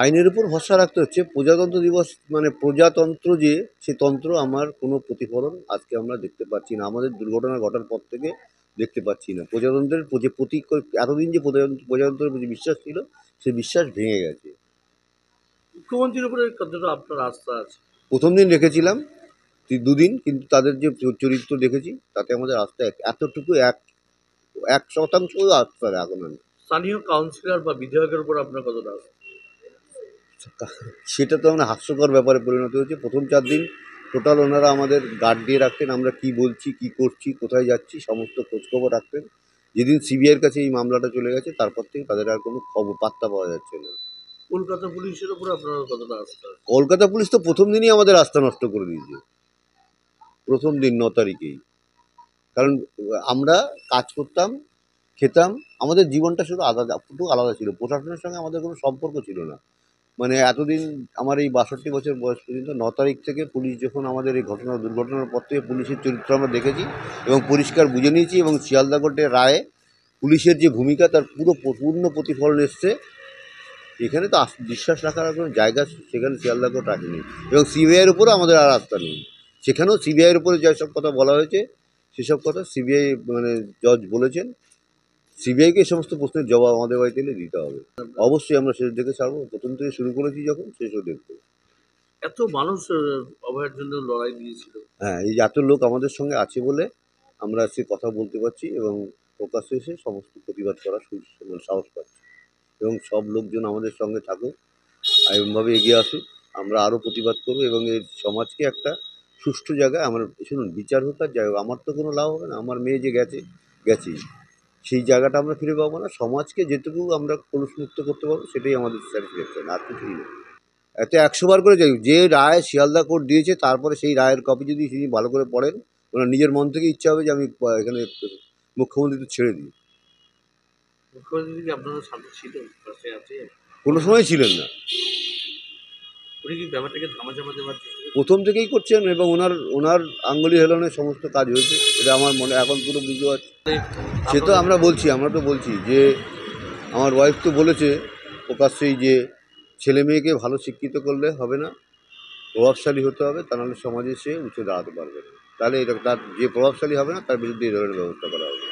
আইনের উপর ভরসা রাখতে হচ্ছে। প্রজাতন্ত্র দিবস মানে প্রজাতন্ত্র যে সে তন্ত্র আমার কোনো প্রতিফলন আজকে আমরা দেখতে পাচ্ছি না। আমাদের দুর্ঘটনা ঘটার পর থেকে দেখতে পাচ্ছি না। প্রজাতন্ত্রের যে এতদিন যে প্রজাতন্ত্রের প্রতি বিশ্বাস ছিল সে বিশ্বাস ভেঙে গেছে। মুখ্যমন্ত্রীর উপরে কতটা আপনার আস্থা আছে? প্রথম দিন রেখেছিলাম দুদিন, কিন্তু তাদের যে চরিত্র দেখেছি তাতে আমাদের আস্থা এতটুকু 1% আস্থা এখন আমি। স্থানীয় কাউন্সিলর বা বিধায়কের উপর আপনার কতটা আস্থা? সেটা তো আমরা হাস্যকর ব্যাপারে পরিণত হয়েছে। প্রথম 4 দিন টোটাল ওনারা আমাদের গার্ড দিয়ে রাখতেন, আমরা কি বলছি, কি করছি, কোথায় যাচ্ছি সমস্ত খোঁজখবর রাখতেন। যেদিন সিবিআইয়ের কাছে এই মামলাটা চলে গেছে তারপর থেকে তাদের আর কোনো পাত্তা পাওয়া যাচ্ছে না। কলকাতা পুলিশের উপর আপনার কতটা আস্থা আছে? কলকাতা পুলিশ তো প্রথম দিনই আমাদের আস্থা নষ্ট করে দিয়েছে, প্রথম দিন 9 তারিখেই। কারণ আমরা কাজ করতাম, খেতাম, আমাদের জীবনটা শুধু আলাদা ছিল। প্রশাসনের সঙ্গে আমাদের কোনো সম্পর্ক ছিল না। মানে এতদিন আমার এই 62 বছর বয়স পর্যন্ত 9 তারিখ থেকে পুলিশ যখন আমাদের এই দুর্ঘটনার পর থেকে পুলিশের চরিত্র আমরা দেখেছি এবং পরিষ্কার বুঝে নিয়েছি, এবং শিয়ালদা কোর্টের রায়ে পুলিশের যে ভূমিকা তার পূর্ণ প্রতিফলন এসছে। এখানে তো বিশ্বাস রাখার কোনো জায়গা সেখানে শিয়ালদা কোর্ট রাখেনি, এবং সিবিআইয়ের উপরও আমাদের আর আস্থা নেই। সেখানেও সিবিআইয়ের উপরে যেসব কথা বলা হয়েছে সেসব কথা সিবিআই মানে জজ বলেছেন সিবিআইকে এই সমস্ত প্রশ্নের জবাব আমাদের বাড়িতে এলে দিতে হবে। অবশ্যই আমরা শেষ দেখে ছাড়বো, প্রথম থেকে শুরু করেছি যখন শেষও দেখবো। এত মানুষ অভয়ের জন্য লড়াই দিয়েছিল। হ্যাঁ, এই যে এত লোক আমাদের সঙ্গে আছে বলে আমরা সে কথা বলতে পারছি এবং প্রকাশ্যে এসে সমস্ত প্রতিবাদ করার মানে সাহস পাচ্ছি, এবং সব লোকজন আমাদের সঙ্গে থাকুক, এরকমভাবে এগিয়ে আসুক। আমরা আরও প্রতিবাদ করবো এবং এই সমাজকে একটা সুষ্ঠু জায়গায় আমার শুনুন বিচার হোক আর যাই হোক, আমার তো কোনো লাভ হবে না। আমার মেয়ে যে গেছেই সেই জায়গাটা আমরা ফিরে পাবো না। সমাজকে যেটুকু আমরা কলুষমুক্ত করতে পারবো সেটাই আমাদের স্যাটিসফ্যাকশন, আর কিছুই না। এতে 100 বার করে যাই, যে রায় শিয়ালদা কোর্ট দিয়েছে তারপরে সেই রায়ের কপি যদি তিনি ভালো করে পড়েন, ওনার নিজের মন থেকে ইচ্ছা হবে যে আমি এখানে মুখ্যমন্ত্রীকে ছেড়ে দিই। মুখ্যমন্ত্রী কি আপনাদের সাথে ছিল, পাশে আছে? কোনো সময় ছিলেন না, উনি কি ব্যাপারটাকে ধামাচাপা দেওয়ার প্রথম থেকেই করছেন, এবং ওনার ওনার আঙ্গুলি হেলনের সমস্ত কাজ হয়েছে, এটা আমার মনে এখন পুরো বুঝতে পারছি। সে তো আমরা তো বলছি যে আমার ওয়াইফ তো বলেছে প্রকাশ্যেই যে ছেলে মেয়েকে ভালো শিক্ষিত করলে হবে না, প্রভাবশালী হতে হবে, তা নাহলে সমাজে সে উঠে দাঁড়াতে পারবে না। তাহলে এটা তার যে প্রভাবশালী হবে না তার বিরুদ্ধে এই ধরনের ব্যবস্থা করা হবে।